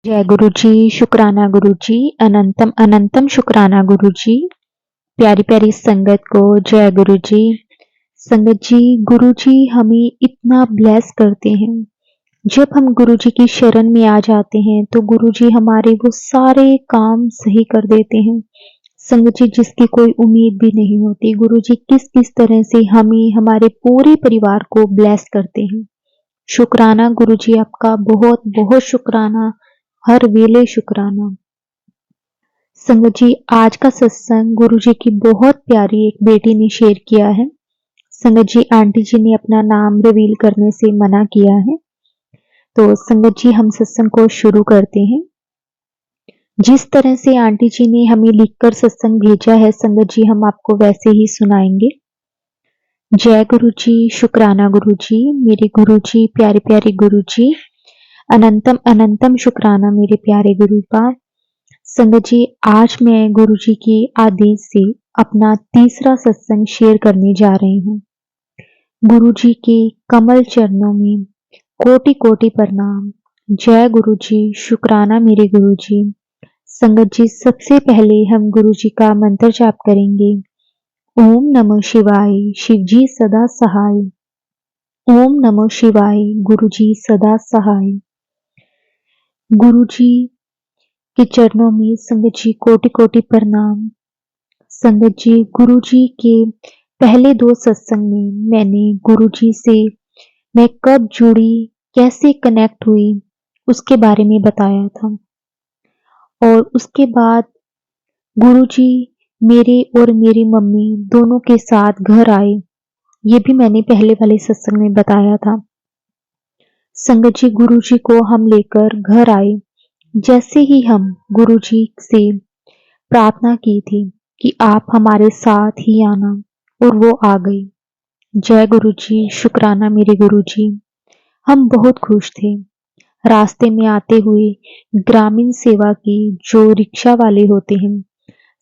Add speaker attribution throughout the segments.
Speaker 1: जय गुरु जी, शुक्राना गुरु जी, अनंतम अनंतम शुक्राना गुरु जी। प्यारी प्यारी संगत को जय गुरु जी। संगत जी, गुरु जी हमें इतना ब्लेस करते हैं। जब हम गुरु जी की शरण में आ जाते हैं तो गुरु जी हमारे वो सारे काम सही कर देते हैं। संगत जी, जिसकी कोई उम्मीद भी नहीं होती, गुरु जी किस किस तरह से हमें, हमारे पूरे परिवार को ब्लेस करते हैं। शुक्राना गुरु जी, आपका बहुत बहुत शुक्राना, हर वेले शुक्राना। संगत जी, आज का सत्संग गुरु जी की बहुत प्यारी एक बेटी ने शेयर किया है। संगत जी, आंटी जी ने अपना नाम रिवील करने से मना किया है। तो संगत जी, हम सत्संग को शुरू करते हैं। जिस तरह से आंटी जी ने हमें लिखकर सत्संग भेजा है, संगत जी हम आपको वैसे ही सुनाएंगे। जय गुरु जी, शुक्राना गुरु जी, मेरे गुरु जी, प्यारे प्यारे गुरु जी, अनंतम अनंतम शुक्राना मेरे प्यारे गुरु का। संगत जी, आज मैं गुरु जी के आदेश से अपना तीसरा सत्संग शेयर करने जा रही हूँ। गुरु जी के कमल चरणों में कोटि कोटि प्रणाम। जय गुरु जी, शुक्राना मेरे गुरु जी। संगत जी, सबसे पहले हम गुरु जी का मंत्र जाप करेंगे। ओम नमः शिवाय, शिव जी सदा सहाय। ओम नमः शिवाय, गुरु जी सदा सहाय। गुरु जी के चरणों में संगत जी कोटि कोटि प्रणाम। संगत जी, गुरु जी के पहले 2 सत्संग में मैंने गुरु जी से मैं कब जुड़ी, कैसे कनेक्ट हुई, उसके बारे में बताया था। और उसके बाद गुरु जी मेरे और मेरी मम्मी दोनों के साथ घर आए, ये भी मैंने पहले वाले सत्संग में बताया था। संगत जी, गुरु जी को हम लेकर घर आए। जैसे ही हम गुरु जी से प्रार्थना की थी कि आप हमारे साथ ही आना, और वो आ गई। जय गुरु जी, शुक्राना मेरे गुरु जी। हम बहुत खुश थे। रास्ते में आते हुए ग्रामीण सेवा की जो रिक्शा वाले होते हैं,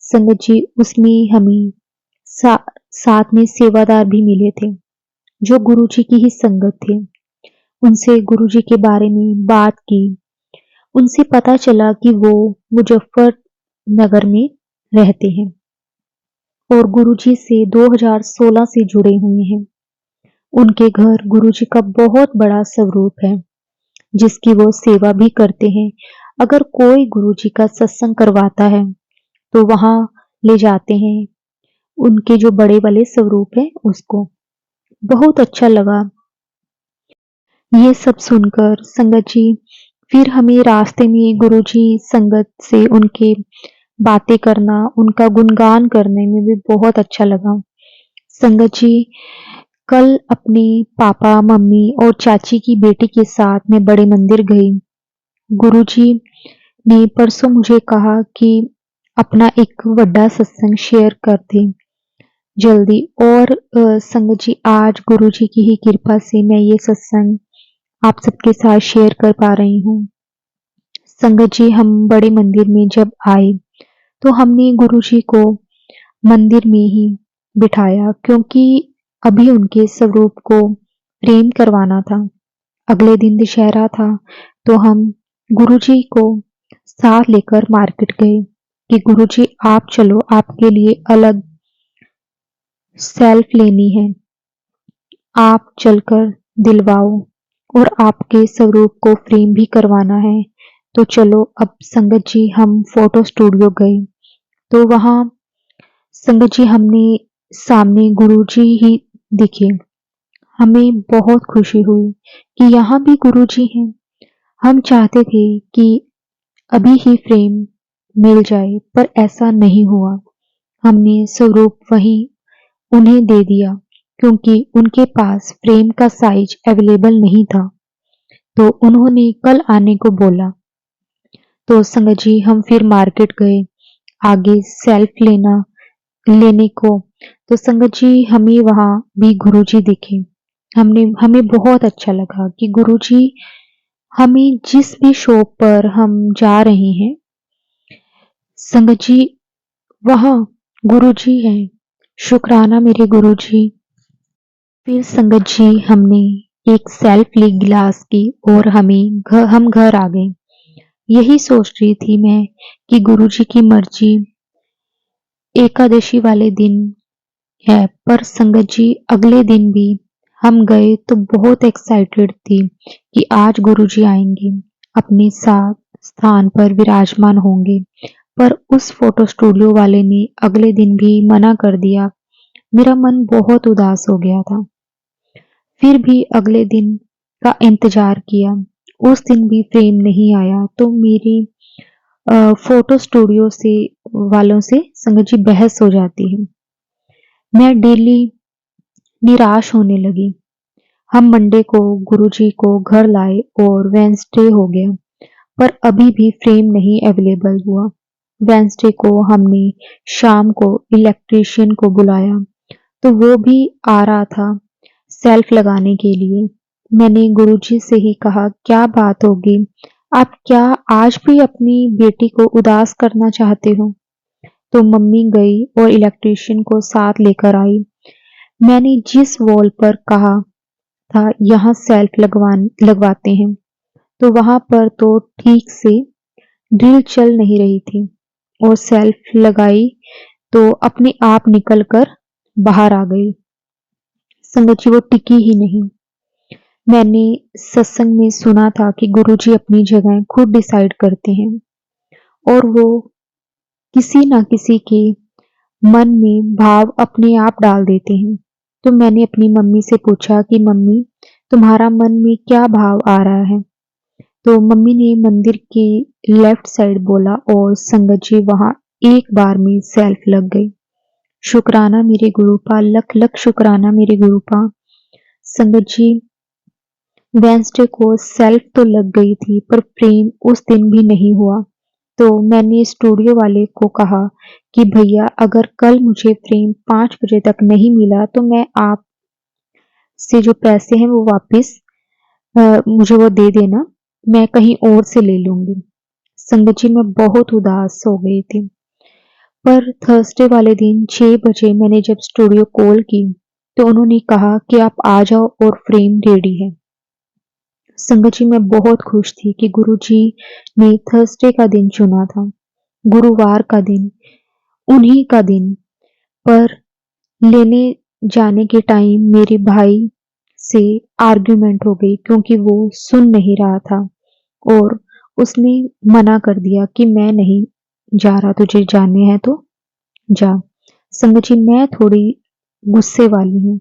Speaker 1: संगत जी उसमें हमें साथ में सेवादार भी मिले थे जो गुरु जी की ही संगत थे। उनसे गुरु जी के बारे में बात की। उनसे पता चला कि वो मुजफ्फरनगर में रहते हैं और गुरु जी से 2016 से जुड़े हुए हैं। उनके घर गुरु जी का बहुत बड़ा स्वरूप है जिसकी वो सेवा भी करते हैं। अगर कोई गुरु जी का सत्संग करवाता है तो वहां ले जाते हैं उनके जो बड़े वाले स्वरूप है उसको। बहुत अच्छा लगा ये सब सुनकर संगत जी। फिर हमें रास्ते में गुरु जी संगत से उनके बातें करना, उनका गुणगान करने में भी बहुत अच्छा लगा। संगत जी, कल अपने पापा मम्मी और चाची की बेटी के साथ मैं बड़े मंदिर गई। गुरुजी ने परसों मुझे कहा कि अपना एक बड़ा सत्संग शेयर कर दें जल्दी, और संगत जी आज गुरुजी की ही कृपा से मैं ये सत्संग आप सबके साथ शेयर कर पा रही हूँ। संगत जी, हम बड़े मंदिर में जब आए तो हमने गुरुजी को मंदिर में ही बिठाया क्योंकि अभी उनके स्वरूप को प्रेम करवाना था। अगले दिन दशहरा था तो हम गुरुजी को साथ लेकर मार्केट गए कि गुरुजी आप चलो, आपके लिए अलग सेल्फ लेनी है, आप चलकर दिलवाओ, और आपके स्वरूप को फ्रेम भी करवाना है। तो चलो अब संगत जी हम फोटो स्टूडियो गए तो वहां संगत जी हमने सामने गुरुजी ही दिखे। हमें बहुत खुशी हुई कि यहाँ भी गुरुजी हैं। हम चाहते थे कि अभी ही फ्रेम मिल जाए पर ऐसा नहीं हुआ। हमने स्वरूप वहीं उन्हें दे दिया क्योंकि उनके पास फ्रेम का साइज अवेलेबल नहीं था, तो उन्होंने कल आने को बोला। तो संगत जी हम फिर मार्केट गए आगे सेल्फ लेने को। तो संगत जी हमें वहां भी गुरुजी दिखे। हमें बहुत अच्छा लगा कि गुरुजी हमें जिस भी शॉप पर हम जा रहे हैं, संगत जी वहां गुरुजी हैं। शुक्राना मेरे गुरुजी। फिर संगत जी हमने एक सेल्फ ली गिलास की और हम घर आ गए। यही सोच रही थी मैं कि गुरुजी की मर्जी एकादशी वाले दिन है, पर संगत जी अगले दिन भी हम गए तो बहुत एक्साइटेड थी कि आज गुरुजी आएंगे, अपने साथ स्थान पर विराजमान होंगे। पर उस फोटो स्टूडियो वाले ने अगले दिन भी मना कर दिया। मेरा मन बहुत उदास हो गया था। फिर भी अगले दिन का इंतजार किया। उस दिन भी फ्रेम नहीं आया तो मेरी फोटो स्टूडियो से वालों से संगत जी बहस हो जाती है। मैं डेली निराश होने लगी। हम मंडे को गुरुजी को घर लाए और वेंसडे हो गया, पर अभी भी फ्रेम नहीं अवेलेबल हुआ। वेंसडे को हमने शाम को इलेक्ट्रीशियन को बुलाया तो वो भी आ रहा था सेल्फ लगाने के लिए। मैंने गुरुजी से ही कहा, क्या बात होगी, आप क्या आज भी अपनी बेटी को उदास करना चाहते हो? तो मम्मी गई और इलेक्ट्रीशियन को साथ लेकर आई। मैंने जिस वॉल पर कहा था यहाँ सेल्फ लगवाते हैं, तो वहां पर तो ठीक से ड्रिल चल नहीं रही थी और सेल्फ लगाई तो अपने आप निकल कर बाहर आ गई। संगत जी वो टिकी ही नहीं। मैंने सत्संग में सुना था कि गुरुजी अपनी जगह खुद डिसाइड करते हैं और वो किसी न किसी के मन में भाव अपने आप डाल देते हैं। तो मैंने अपनी मम्मी से पूछा कि मम्मी, तुम्हारा मन में क्या भाव आ रहा है? तो मम्मी ने मंदिर के लेफ्ट साइड बोला और संगत जी वहां एक बार में सेल्फ लग गई। शुक्राना मेरे गुरुपा, लख लख शुक्राना मेरे गुरुपा। संगत जी वेंसडे को सेल्फ तो लग गई थी पर प्रेम उस दिन भी नहीं हुआ। तो मैंने स्टूडियो वाले को कहा कि भैया अगर कल मुझे फ्रेम 5 बजे तक नहीं मिला तो मैं आप से जो पैसे हैं वो वापस मुझे वो दे देना, मैं कहीं और से ले लूंगी। संगत जी मैं बहुत उदास हो गई थी। पर थर्सडे वाले दिन 6 बजे मैंने जब स्टूडियो कॉल की तो उन्होंने कहा कि आप आ जाओ और फ्रेम रेडी है। संगत जी मैं बहुत खुश थी कि गुरुजी ने थर्सडे का दिन चुना था, गुरुवार का दिन, उन्हीं का दिन। पर लेने जाने के टाइम मेरे भाई से आर्ग्यूमेंट हो गई क्योंकि वो सुन नहीं रहा था और उसने मना कर दिया कि मैं नहीं जा रहा, तुझे जाने हैं तो जा। संगत जी मैं थोड़ी गुस्से वाली हूँ।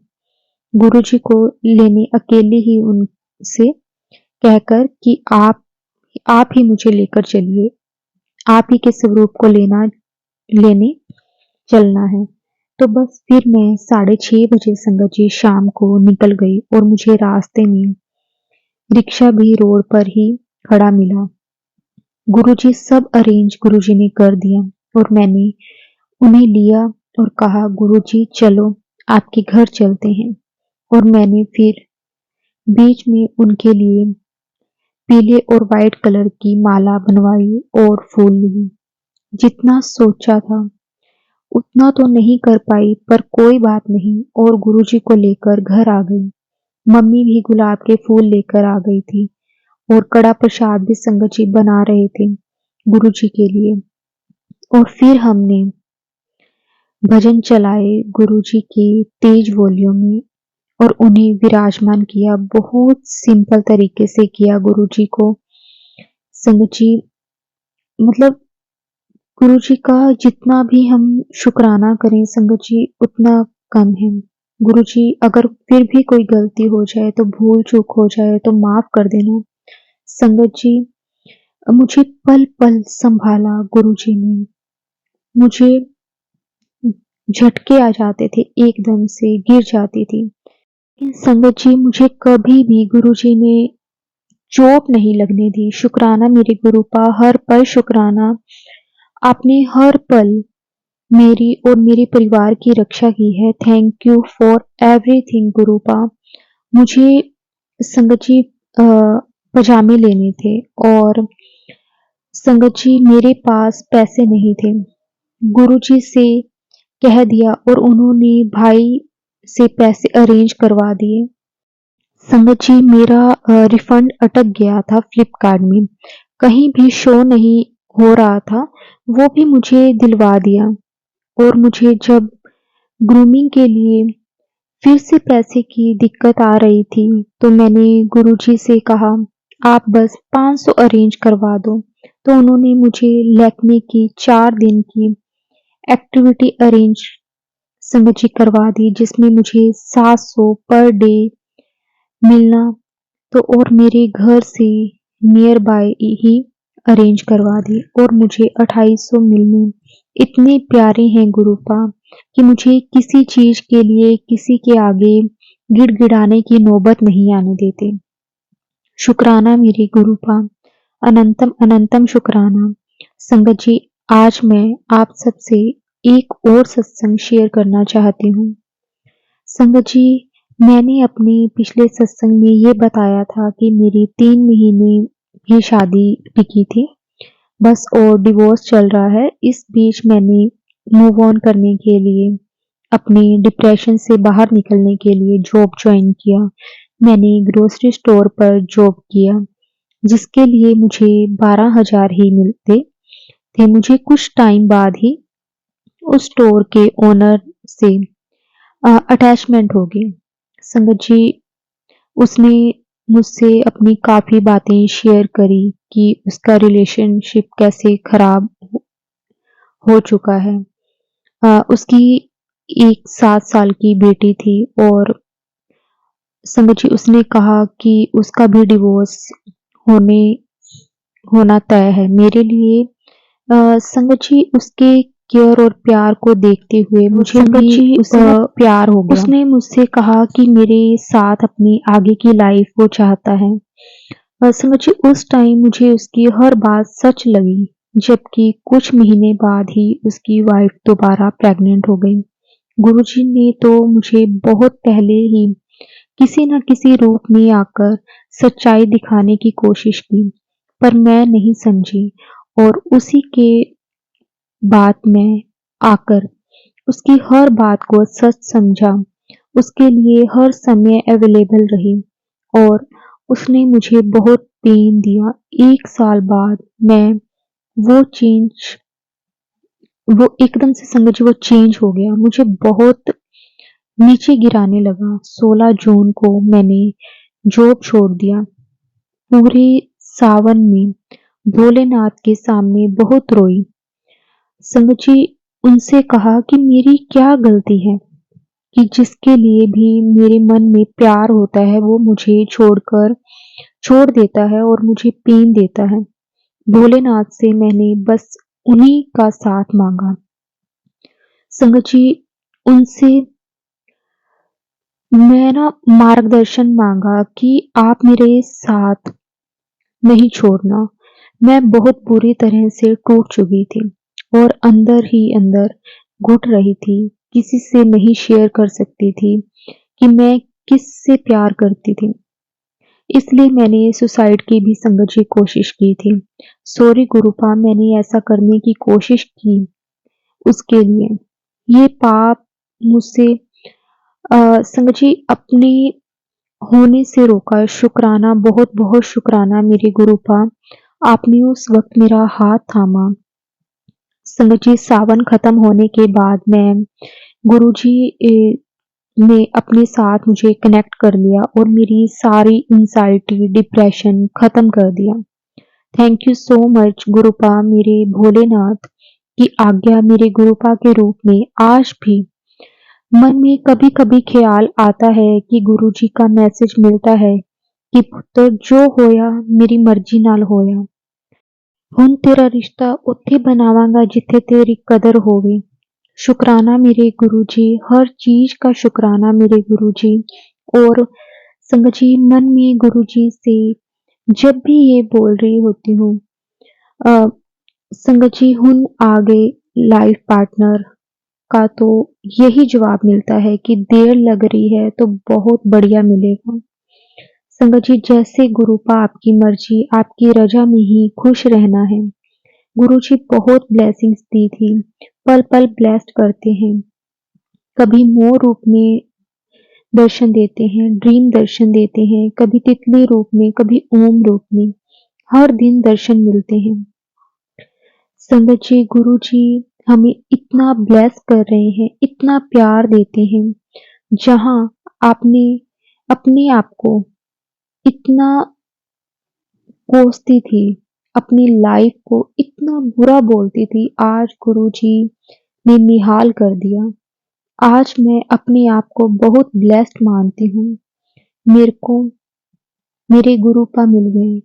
Speaker 1: गुरुजी को लेने अकेले ही उनसे कहकर कि आप ही मुझे लेकर चलिए, आप ही के स्वरूप को लेने चलना है। तो बस फिर मैं 6:30 बजे संगत जी शाम को निकल गई और मुझे रास्ते में रिक्शा भी रोड पर ही खड़ा मिला। गुरुजी सब अरेंज गुरुजी ने कर दिया और मैंने उन्हें लिया और कहा, गुरुजी चलो आपके घर चलते हैं। और मैंने फिर बीच में उनके लिए पीले और वाइट कलर की माला बनवाई और फूल लिए। जितना सोचा था उतना तो नहीं कर पाई पर कोई बात नहीं और गुरुजी को लेकर घर आ गई। मम्मी भी गुलाब के फूल लेकर आ गई थी और कड़ा प्रसाद भी संगत जी बना रहे थे गुरुजी के लिए। और फिर हमने भजन चलाए गुरुजी के तेज वॉल्यूम में और उन्हें विराजमान किया। बहुत सिंपल तरीके से किया गुरुजी को। संगत जी मतलब गुरुजी का जितना भी हम शुक्राना करें संगत जी उतना कम है। गुरुजी अगर फिर भी कोई गलती हो जाए तो भूल चूक हो जाए तो माफ कर देना। संगत जी मुझे पल पल संभाला गुरुजी ने। मुझे झटके आ जाते थे, एकदम से गिर जाती थी। संगत जी मुझे कभी भी गुरुजी ने चोट नहीं लगने दी। शुक्राना मेरे गुरुपा, हर पल शुक्राना। आपने हर पल मेरी और मेरे परिवार की रक्षा की है। Thank you for everything गुरुपा। मुझे संगत जी पजामे लेने थे और संगत जी मेरे पास पैसे नहीं थे। गुरुजी से कह दिया और उन्होंने भाई से पैसे अरेंज करवा दिए। संगत जी मेरा रिफंड अटक गया था फ्लिपकार्ट में। कहीं भी शो नहीं हो रहा था, वो भी मुझे दिलवा दिया। और मुझे जब ग्रूमिंग के लिए फिर से पैसे की दिक्कत आ रही थी, तो मैंने गुरुजी से कहा, आप बस 500 अरेंज करवा दो। तो उन्होंने मुझे लैक्मे की 4 दिन की एक्टिविटी अरेंज समझी करवा दी, जिसमें मुझे 700 पर डे मिलना, तो और मेरे घर से नियर बाय ही अरेंज करवा दी और मुझे 2800 मिलने। इतने प्यारे हैं गुरुपा कि मुझे किसी चीज के लिए किसी के आगे गिड़गिड़ाने की नौबत नहीं आने देते। शुक्राना मेरे गुरुपा, अनंतम अनंतम शुक्राना। संगत जी, आज मैं आप सबसे एक और सत्संग शेयर करना चाहती हूँ। संगत जी, मैंने अपने पिछले सत्संग में ये बताया था कि मेरी 3 महीने की शादी टिकी थी, बस और डिवोर्स चल रहा है। इस बीच मैंने मूव ऑन करने के लिए, अपने डिप्रेशन से बाहर निकलने के लिए जॉब ज्वाइन किया। मैंने ग्रोसरी स्टोर पर जॉब किया, जिसके लिए मुझे 12,000 ही मिलते थे। मुझे कुछ टाइम बाद ही उस स्टोर के ओनर से अटैचमेंट हो गई। संगत जी, उसने मुझसे अपनी काफ़ी बातें शेयर करी कि उसका रिलेशनशिप कैसे खराब हो चुका है। उसकी एक 7 साल की बेटी थी और संगत जी, उसने कहा कि उसका भी डिवोर्स होने होना तय है। मेरे लिए संगत जी, उसके केयर और प्यार को देखते हुए मुझे
Speaker 2: संगत
Speaker 1: भी
Speaker 2: जी,
Speaker 1: उससे प्यार हो गया। उसने मुझसे कहा कि मेरे साथ अपनी आगे की लाइफ वो चाहता है। संगत जी, उस टाइम मुझे उसकी हर बात सच लगी, जबकि कुछ महीने बाद ही उसकी वाइफ दोबारा प्रेग्नेंट हो गई। गुरुजी ने तो मुझे बहुत पहले ही किसी न किसी रूप में आकर सच्चाई दिखाने की कोशिश की, पर मैं नहीं समझी और उसी के बाद मैं आकर उसकी हर बात को सच समझा, उसके लिए हर समय अवेलेबल रही और उसने मुझे बहुत पेन दिया। 1 साल बाद मैं वो चेंज वो एकदम से संगत जी वो चेंज हो गया, मुझे बहुत नीचे गिराने लगा। 16 जून को मैंने जॉब छोड़ दिया। पूरे सावन में भोलेनाथ के सामने बहुत रोई। संगत जी, उनसे कहा कि मेरी क्या गलती है कि जिसके लिए भी मेरे मन में प्यार होता है वो मुझे छोड़ देता है और मुझे पेन देता है। भोलेनाथ से मैंने बस उन्हीं का साथ मांगा। संगत जी, उनसे मैं ना मार्गदर्शन मांगा कि आप मेरे साथ नहीं छोड़ना। मैं बहुत बुरी तरह से टूट चुकी थी और अंदर ही अंदर घुट रही थी। किसी से नहीं शेयर कर सकती थी कि मैं किससे प्यार करती थी। इसलिए मैंने सुसाइड की भी संगत जी कोशिश की थी। सॉरी गुरुपा, मैंने ऐसा करने की कोशिश की उसके लिए। ये पाप मुझसे संगत जी अपने होने से रोका। शुक्राना, बहुत-बहुत शुक्राना मेरे गुरुपा, आपने उस वक़्त मेरा हाथ थामा। संगत जी, सावन खत्म होने के बाद मैं गुरुजी ने अपने साथ मुझे कनेक्ट कर लिया और मेरी सारी एंग्ज़ायटी, डिप्रेशन खत्म कर दिया। थैंक यू सो मच गुरुपा, मेरे भोलेनाथ की आज्ञा मेरे गुरुपा के रूप में आज भी मन में कभी-कभी ख्याल आता है कि गुरुजी का मैसेज मिलता है कि पुੱਤਰ जो होया मेरी मर्जी नाल होया। ਹੁਣ तेरा रिश्ता उत्थे बनावांगा जिथे तेरी कदर होवे। शुक्राना मेरे गुरुजी, हर चीज का शुक्राना मेरे गुरुजी। और संगत जी, मन में गुरुजी से जब भी ये बोल रही होती हूँ, अ, संगत जी हुन आगे लाइफ पार्टनर का तो यही जवाब मिलता है कि देर लग रही है तो बहुत बढ़िया मिलेगा। संगत जी, जैसे गुरुपा आपकी मर्जी, आपकी रजा में ही खुश रहना है। गुरुजी बहुत ब्लेसिंग्स दी थी, पल पल ब्लेस्ड करते हैं। कभी मोर रूप में दर्शन देते हैं, ड्रीम दर्शन देते हैं, कभी तितली रूप में, कभी ओम रूप में। हर दिन दर्शन मिलते हैं। संगत जी, गुरु जी हमें इतना ब्लेस कर रहे हैं, इतना प्यार देते हैं। जहाँ आपने अपने आप को इतना कोसती थी, अपनी लाइफ को इतना बुरा बोलती थी, आज गुरु जी ने निहाल कर दिया। आज मैं अपने आप को बहुत ब्लेस्ड मानती हूँ। मेरे को मेरे गुरुपा मिल गए,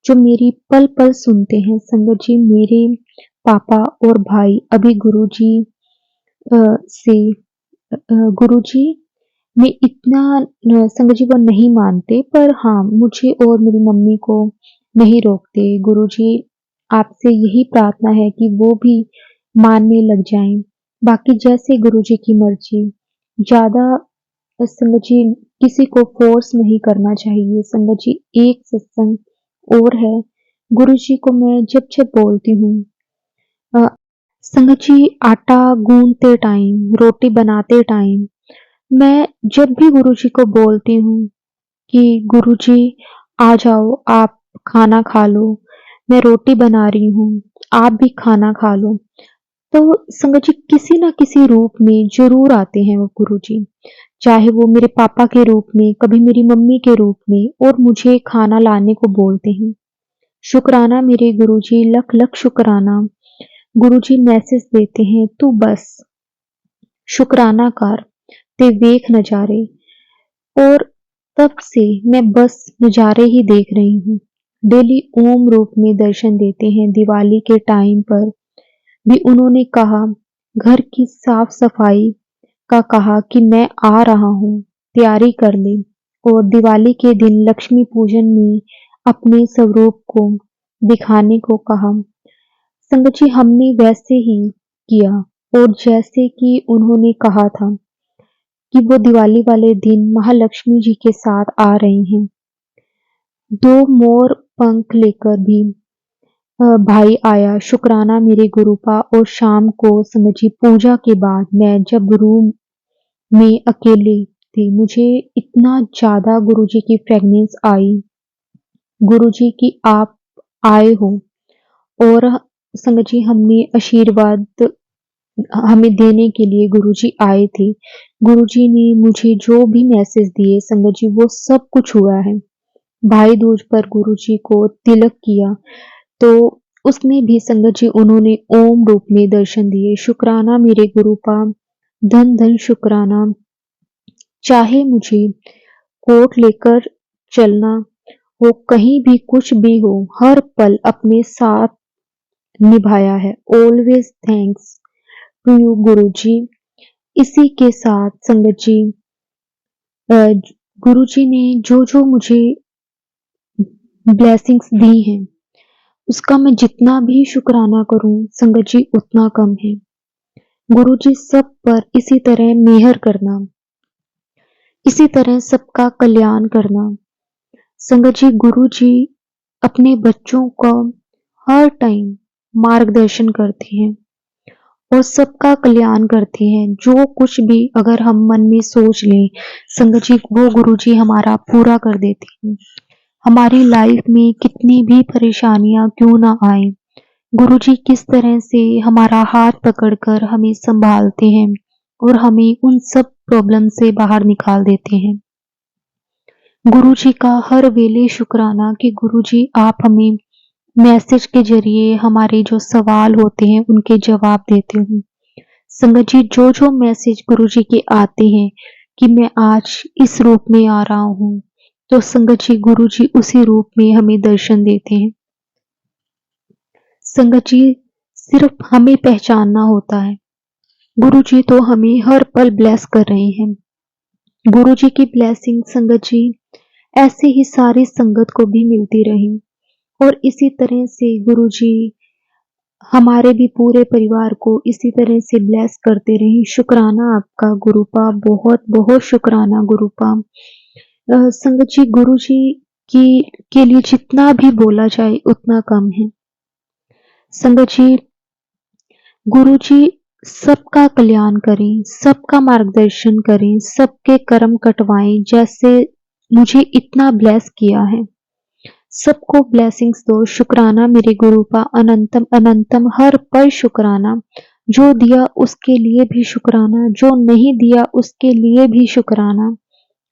Speaker 1: जो मेरी पल-पल सुनते हैं। संगत जी, मेरे पापा और भाई अभी गुरुजी से गुरुजी में इतना संगत जी वो नहीं मानते, पर हाँ, मुझे और मेरी मम्मी को नहीं रोकते। गुरुजी आपसे यही प्रार्थना है कि वो भी मानने लग जाएं। बाकी जैसे गुरुजी की मर्जी। ज़्यादा संगत जी किसी को फोर्स नहीं करना चाहिए। संगत जी एक सत्संग और है, गुरु जी को मैं जब जब बोलती हूँ, अ, संगत जी आटा गूंदते टाइम, रोटी बनाते टाइम, मैं जब भी गुरु जी को बोलती हूँ कि गुरु जी आ जाओ, आप खाना खा लो, मैं रोटी बना रही हूँ, आप भी खाना खा लो। तो संगत जी किसी ना किसी रूप में जरूर आते हैं वो गुरु जी, चाहे वो मेरे पापा के रूप में, कभी मेरी मम्मी के रूप में, और मुझे खाना लाने को बोलते हैं। शुक्राना मेरे गुरुजी, लख लख शुक्राना। गुरुजी मैसेज देते हैं, तू बस शुक्राना कर, ते वेख नजारे। और तब से मैं बस नजारे ही देख रही हूँ। डेली ओम रूप में दर्शन देते हैं। दिवाली के टाइम पर भी उन्होंने कहा, घर की साफ सफाई का कहा कि मैं आ रहा हूँ, तैयारी कर ले। और दिवाली के दिन लक्ष्मी पूजन में अपने स्वरूप को दिखाने को कहा। संगत जी हमने वैसे ही किया, और जैसे कि उन्होंने कहा था कि वो दिवाली वाले दिन महालक्ष्मी जी के साथ आ रहे हैं। 2 मोर पंख लेकर भी भाई आया। शुक्राना मेरे गुरुपा। और शाम को संगत जी पूजा के बाद मैं जब रूम में अकेले थी, मुझे इतना ज़्यादा गुरुजी की फ्रेगनेंस आई, गुरुजी की आप आए हो। और संगत जी हमने आशीर्वाद हमें देने के लिए गुरुजी आए थे। गुरुजी ने मुझे जो भी मैसेज दिए संगत जी वो सब कुछ हुआ है। भाई दूज पर गुरुजी को तिलक किया, तो उसमें भी संगत जी उन्होंने ओम रूप में दर्शन दिए। शुक्राना मेरे गुरुपा, धन धन शुक्राना। चाहे मुझे कोट लेकर चलना हो, कहीं भी कुछ भी हो, हर पल अपने साथ निभाया है। ऑलवेज थैंक्स टू यू गुरुजी। इसी के साथ संगत जी गुरुजी ने जो जो मुझे ब्लेसिंग्स दी हैं, उसका मैं जितना भी शुक्राना करूं संगत जी उतना कम है। गुरुजी सब पर इसी तरह मेहर करना, इसी तरह सबका कल्याण करना। संगत जी गुरुजी अपने बच्चों का हर टाइम मार्गदर्शन करते हैं और सबका कल्याण करते हैं। जो कुछ भी अगर हम मन में सोच लें, संगत जी वो गुरुजी हमारा पूरा कर देते हैं। हमारी लाइफ में कितनी भी परेशानियां क्यों ना आए, गुरुजी किस तरह से हमारा हाथ पकड़कर हमें संभालते हैं और हमें उन सब प्रॉब्लम से बाहर निकाल देते हैं। गुरुजी का हर वेले शुक्राना कि गुरुजी आप हमें मैसेज के जरिए हमारे जो सवाल होते हैं उनके जवाब देते हो। संगत जी जो जो मैसेज गुरुजी के आते हैं कि मैं आज इस रूप में आ रहा हूँ, तो संगत जी गुरुजी उसी रूप में हमें दर्शन देते हैं। संगत जी सिर्फ हमें पहचानना होता है, गुरुजी तो हमें हर पल ब्लेस कर रहे हैं। गुरुजी की ब्लेसिंग संगत जी ऐसे ही सारी संगत को भी मिलती रही, और इसी तरह से गुरुजी हमारे भी पूरे परिवार को इसी तरह से ब्लेस करते रहे। शुक्राना आपका गुरुपा, बहुत बहुत शुक्राना गुरुपा। संगत जी गुरुजी की के लिए जितना भी बोला जाए उतना कम है। संगत जी गुरुजी सबका कल्याण करें, सबका मार्गदर्शन करें, सबके कर्म कटवाएं, जैसे मुझे इतना ब्लेस किया है। सबको ब्लेसिंग्स दो, शुक्राना मेरे गुरु का अनंतम अनंतम हर पल शुक्राना। जो दिया उसके लिए भी शुक्राना, जो नहीं दिया उसके लिए भी शुक्राना।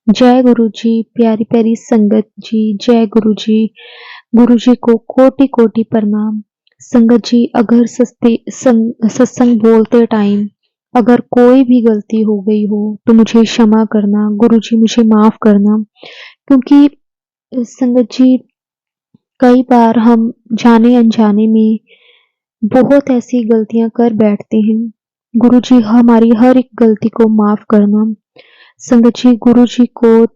Speaker 1: जय गुरु जी, प्यारी प्यारी संगत जी, जय गुरु जी। गुरु जी को कोटि कोटि प्रणाम। संगत जी, अगर सत्संग बोलते टाइम अगर कोई भी गलती हो गई हो तो मुझे क्षमा करना, गुरु जी मुझे माफ करना। क्योंकि संगत जी, कई बार हम जाने अनजाने में बहुत ऐसी गलतियां कर बैठते हैं। गुरु जी हमारी हर एक गलती को माफ करना। संगत जी, गुरु जी को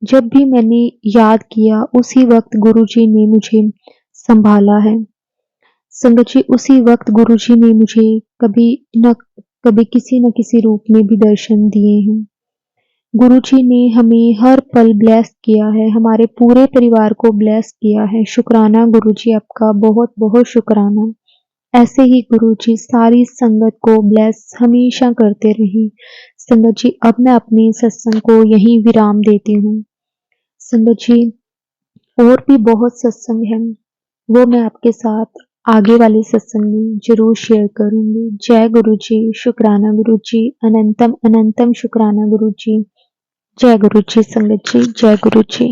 Speaker 1: जब भी मैंने याद किया उसी वक्त गुरु जी ने मुझे संभाला है। संगत जी, उसी वक्त गुरु जी ने मुझे कभी न कभी किसी न किसी रूप में भी दर्शन दिए हैं। गुरु जी ने हमें हर पल ब्लेस किया है, हमारे पूरे परिवार को ब्लेस किया है। शुक्राना गुरु जी, आपका बहुत बहुत शुक्राना। ऐसे ही गुरु जी सारी संगत को ब्लेस हमेशा करते रहें। संगत जी, अब मैं अपने सत्संग को यहीं विराम देती हूँ। संगत जी, और भी बहुत सत्संग है, वो मैं आपके साथ आगे वाले सत्संग में जरूर शेयर करूंगी। जय गुरु जी, शुक्राना गुरु जी, अनंतम अनंतम शुक्राना गुरु जी। जय गुरु जी संगत जी, जय गुरु जी।